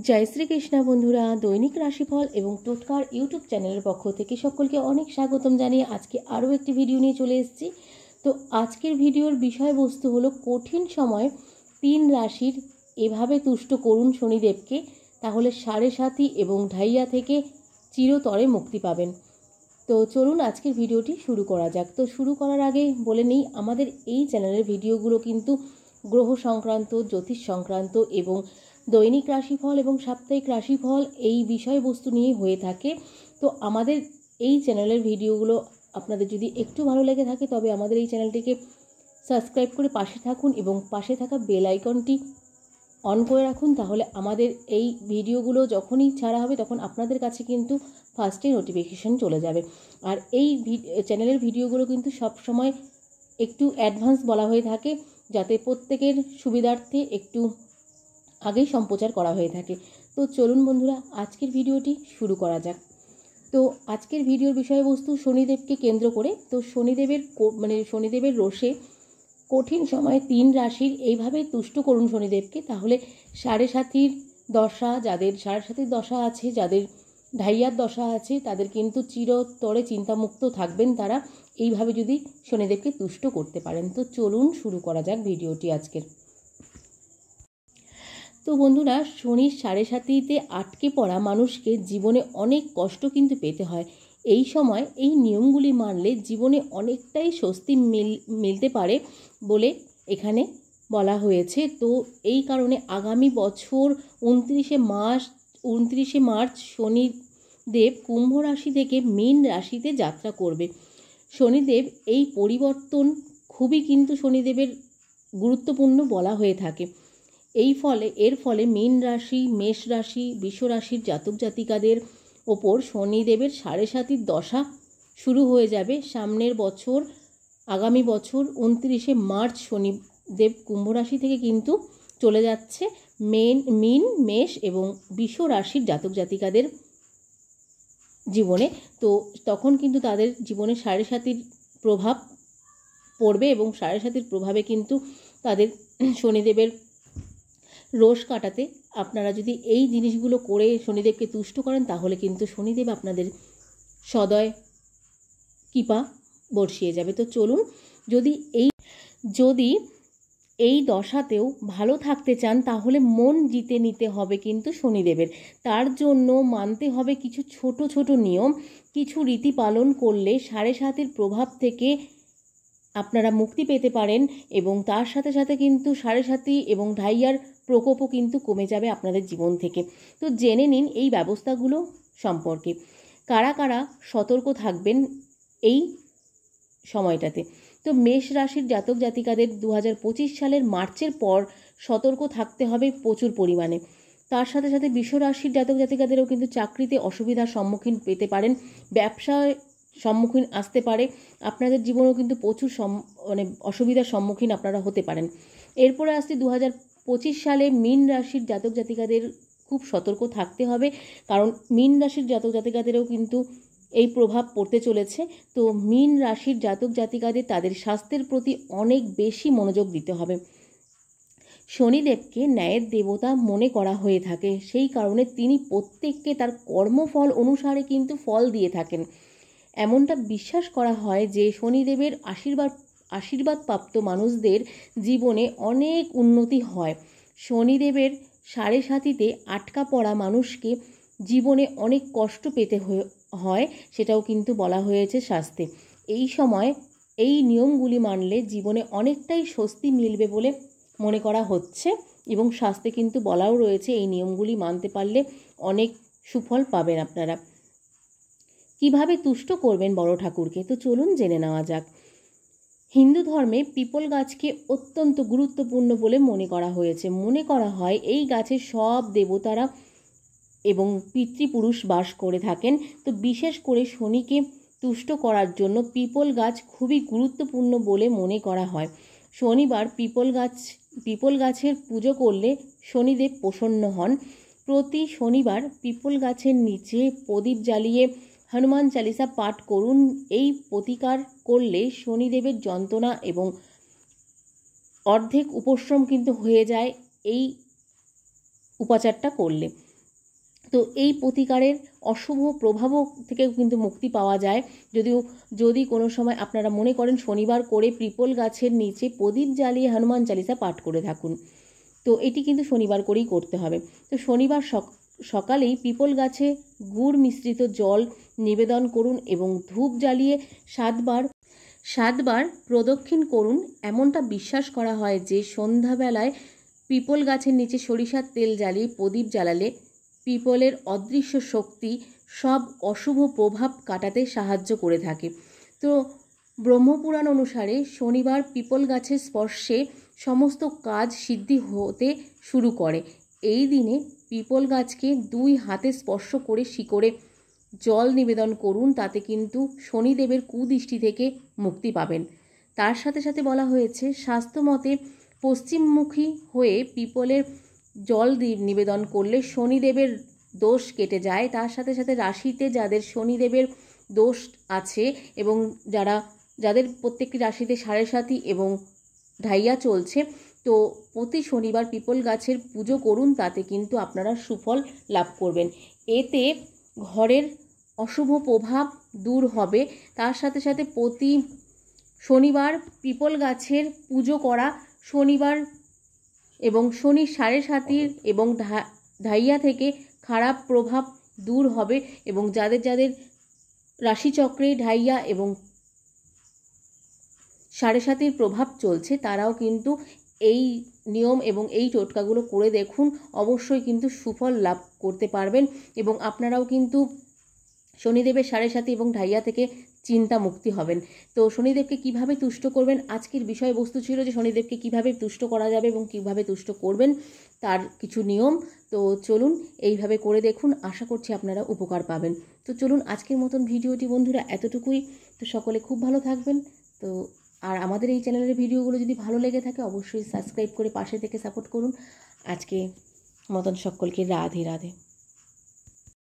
জয় শ্রীকৃষ্ণ বন্ধুরা, দৈনিক রাশিফল এবং টোটকার ইউটিউব চ্যানেলের পক্ষ থেকে সকলকে অনেক স্বাগতম জানিয়ে আজকে আরও একটি ভিডিও নিয়ে চলে এসেছি। তো আজকের ভিডিওর বিষয়বস্তু হলো কঠিন সময় 3 রাশির এভাবে তুষ্ট করুন শনিদেবকে, তাহলে সাড়ে সাথী এবং ঢাইয়া থেকে চিরতরে মুক্তি পাবেন। তো চলুন আজকের ভিডিওটি শুরু করা যাক। তো শুরু করার আগে বলে নিই, আমাদের এই চ্যানেলের ভিডিওগুলো কিন্তু গ্রহ সংক্রান্ত, জ্যোতিষ সংক্রান্ত এবং দৈনিক রাশিফল এবং সাপ্তাহিক রাশিফল এই বিষয়বস্তু নিয়ে হয়ে থাকে। তো আমাদের এই চ্যানেলের ভিডিওগুলো আপনাদের যদি একটু ভালো লেগে থাকে তবে আমাদের এই চ্যানেলটিকে সাবস্ক্রাইব করে পাশে থাকুন এবং পাশে থাকা বেল আইকনটি অন করে রাখুন, তাহলে আমাদের এই ভিডিওগুলো যখনই ছাড়া হবে তখন আপনাদের কাছে কিন্তু ফার্স্টে নোটিফিকেশন চলে যাবে। আর এই চ্যানেলের ভিডিওগুলো কিন্তু সব সময় একটু অ্যাডভান্স বলা হয়ে থাকে, যাতে প্রত্যেকের সুবিধার্থে একটু আগেই সম্প্রচার করা হয়ে থাকে। তো চলুন বন্ধুরা আজকের ভিডিওটি শুরু করা যাক। তো আজকের ভিডিওর বিষয়বস্তু শনিদেবকে কেন্দ্র করে। তো শনিদেবের রোষে কঠিন সময়ে 3 রাশির এইভাবে তুষ্ট করুন শনিদেবকে, তাহলে সাড়ে সাথীর দশা, যাদের সাড়ে সাথীর দশা আছে, যাদের ঢাইয়ার দশা আছে, তাদের কিন্তু চিরতরে চিন্তামুক্ত থাকবেন তারা, এইভাবে যদি শনিদেবকে তুষ্ট করতে পারেন। তো চলুন শুরু করা যাক ভিডিওটি আজকের। তো বন্ধুরা, শনির সাড়ে সাথীতে আটকে পড়া মানুষকে জীবনে অনেক কষ্ট কিন্তু পেতে হয়। এই সময় এই নিয়মগুলি মানলে জীবনে অনেকটাই স্বস্তি মিলতে পারে বলে এখানে বলা হয়েছে। তো এই কারণে আগামী বছর 29শে মার্চ শনিদেব কুম্ভ রাশি থেকে মীন রাশিতে যাত্রা করবে। শনিদেব এই পরিবর্তন খুবই কিন্তু শনিদেবের গুরুত্বপূর্ণ বলা হয়ে থাকে। এর ফলে মীন রাশি, মেষ রাশি, বৃষ রাশির জাতক জাতিকাদের ওপর শনিদেবের সাড়ে সাতির দশা শুরু হয়ে যাবে সামনের বছর। আগামী বছর 29শে মার্চ শনিদেব কুম্ভ রাশি থেকে কিন্তু চলে যাচ্ছে মীন, মেষ এবং বৃষ রাশির জাতক জাতিকাদের জীবনে। তো তখন কিন্তু তাদের জীবনে সাড়ে সাতির প্রভাব পড়বে এবং সাড়ে সাতির প্রভাবে কিন্তু তাদের শনিদেবের রোষ কাটাতে আপনারা যদি এই জিনিসগুলো করে শনিদেবকে তুষ্ট করেন, তাহলে কিন্তু শনিদেব আপনাদের সদয় কৃপা বর্ষিয়ে যাবে। তো চলুন, যদি এই দশাতেও ভালো থাকতে চান তাহলে মন জিতে নিতে হবে কিন্তু শনিদেবের। তার জন্য মানতে হবে কিছু ছোট ছোট নিয়ম, কিছু রীতি পালন করলে সাড়ে সাতির প্রভাব থেকে আপনারা মুক্তি পেতে পারেন এবং তার সাথে সাথে কিন্তু সাড়ে সাতি এবং ঢাইয়ার প্রকোপও কিন্তু কমে যাবে আপনাদের জীবন থেকে। তো জেনে নিন এই ব্যবস্থাগুলো সম্পর্কে। কারা কারা সতর্ক থাকবেন এই সময়টাতে। তো মেষ রাশির জাতক জাতিকাদের 2025 সালের মার্চের পর সতর্ক থাকতে হবে প্রচুর পরিমাণে। তার সাথে সাথে বৃষ রাশির জাতক জাতিকাদেরও কিন্তু চাকরিতে অসুবিধার সম্মুখীন পেতে পারেন, ব্যবসায় সম্মুখীন আসতে পারে, আপনাদের জীবনেও কিন্তু প্রচুর অসুবিধার সম্মুখীন আপনারা হতে পারেন। এরপরে আসছে 2025 সালে মীন রাশির জাতক জাতিকাদের খুব সতর্ক থাকতে হবে, কারণ মীন রাশির জাতক জাতিকাদেরও কিন্তু এই প্রভাব পড়তে চলেছে। তো মীন রাশির জাতক জাতিকাদের তাদের স্বাস্থ্যের প্রতি অনেক বেশি মনোযোগ দিতে হবে। শনিদেবকে ন্যায়ের দেবতা মনে করা হয়ে থাকে, সেই কারণে তিনি প্রত্যেককে তার কর্মফল অনুসারে কিন্তু ফল দিয়ে থাকেন। এমনটা বিশ্বাস করা হয় যে শনিদেবের আশীর্বাদপ্রাপ্ত মানুষদের জীবনে অনেক উন্নতি হয়। শনিদেবের সাড়ে সাতিতে আটকা পড়া মানুষকে জীবনে অনেক কষ্ট পেতে হয়, সেটাও কিন্তু বলা হয়েছে শাস্ত্রে। এই সময় এই নিয়মগুলি মানলে জীবনে অনেকটাই স্বস্তি মিলবে বলে মনে করা হচ্ছে এবং শাস্ত্রে কিন্তু বলাও রয়েছে এই নিয়মগুলি মানতে পারলে অনেক সুফল পাবেন আপনারা। কিভাবে তুষ্ট করবেন বড় ঠাকুরকে, তো চলুন জেনে নেওয়া যাক। হিন্দু ধর্মে পিপল গাছকে অত্যন্ত গুরুত্বপূর্ণ বলে মনে করা হয়েছে। মনে করা হয় এই গাছে সব দেবতারা এবং পিতৃপুরুষ বাস করে থাকেন। তো বিশেষ করে শনিকে তুষ্ট করার জন্য পিপল গাছ খুবই গুরুত্বপূর্ণ বলে মনে করা হয়। শনিবার পিপল গাছের পুজো করলে শনিদেব প্রসন্ন হন। প্রতি শনিবার পিপল গাছের নিচে প্রদীপ জ্বালিয়ে হনুমান চালিসা পাঠ করুন। এই প্রতিকার করলে শনিদেবের যন্ত্রণা এবং অর্ধেক উপশম কিন্তু হয়ে যায় এই উপাচারটা করলে। তো এই প্রতিকারের অশুভ প্রভাবও থেকেও কিন্তু মুক্তি পাওয়া যায়। যদি কোনো সময় আপনারা মনে করেন শনিবার করে পিপল গাছের নিচে প্রদীপ জ্বালিয়ে হনুমান চালিসা পাঠ করে থাকুন। তো এটি কিন্তু শনিবার করেই করতে হবে। তো শনিবার সকালেই পিপল গাছে গুড় মিশ্রিত জল নিবেদন করুন এবং ধূপ জ্বালিয়ে 7বার প্রদক্ষিণ করুন। এমনটা বিশ্বাস করা হয় যে সন্ধ্যাবেলায় পিপল গাছের নিচে সরিষার তেল জ্বালিয়ে প্রদীপ জ্বালালে পিপলের অদৃশ্য শক্তি সব অশুভ প্রভাব কাটাতে সাহায্য করে থাকে। তো ব্রহ্মপুরাণ অনুসারে শনিবার পিপল গাছের স্পর্শে সমস্ত কাজ সিদ্ধি হতে শুরু করে। এই দিনে পিপল গাছকে 2 হাতে স্পর্শ করে শিকড়ে জল নিবেদন করুন, তাতে কিন্তু শনিদেবের কুদৃষ্টি থেকে মুক্তি পাবেন। তার সাথে সাথে বলা হয়েছে স্বাস্থ্যমতে পশ্চিমমুখী হয়ে পিপলের জল নিবেদন করলে শনিদেবের দোষ কেটে যায়। তার সাথে সাথে রাশিতে যাদের শনিদেবের দোষ আছে এবং যাদের প্রত্যেকটি রাশিতে 7.5 এবং ঢাইয়া চলছে, তো প্রতি শনিবার পিপল গাছের পুজো করুন, তাতে কিন্তু আপনারা সুফল লাভ করবেন। এতে ঘরের অশুভ প্রভাব দূর হবে। তার সাথে সাথে প্রতি শনিবার পিপল গাছের পুজো করা শনিবার এবং শনি 7.5 এবং ঢাইয়া থেকে খারাপ প্রভাব দূর হবে এবং যাদের রাশিচক্রে ঢাইয়া এবং 7.5 প্রভাব চলছে তারাও কিন্তু এই নিয়ম এবং এই টোটকাগুলো করে দেখুন, অবশ্যই কিন্তু সুফল লাভ করতে পারবেন এবং আপনারাও কিন্তু শনিদেবের 7.5 এবং ঢাইয়া থেকে চিন্তা মুক্তি হবেন। তো শনিদেবকে কিভাবে তুষ্ট করবেন, আজকের বিষয়বস্তু ছিল যে শনিদেবকে কিভাবে তুষ্ট করা যাবে এবং কিভাবে তুষ্ট করবেন তার কিছু নিয়ম। তো চলুন এইভাবে করে দেখুন, আশা করছি আপনারা উপকার পাবেন। তো চলুন আজকের মতন ভিডিওটি বন্ধুরা এতটুকুই। তো সকলে খুব ভালো থাকবেন। তো আর আমাদের এই চ্যানেলের ভিডিওগুলো যদি ভালো লেগে থাকে অবশ্যই সাবস্ক্রাইব করে পাশে থেকে সাপোর্ট করুন। আজকে মতন সকলকে রাধে রাধে।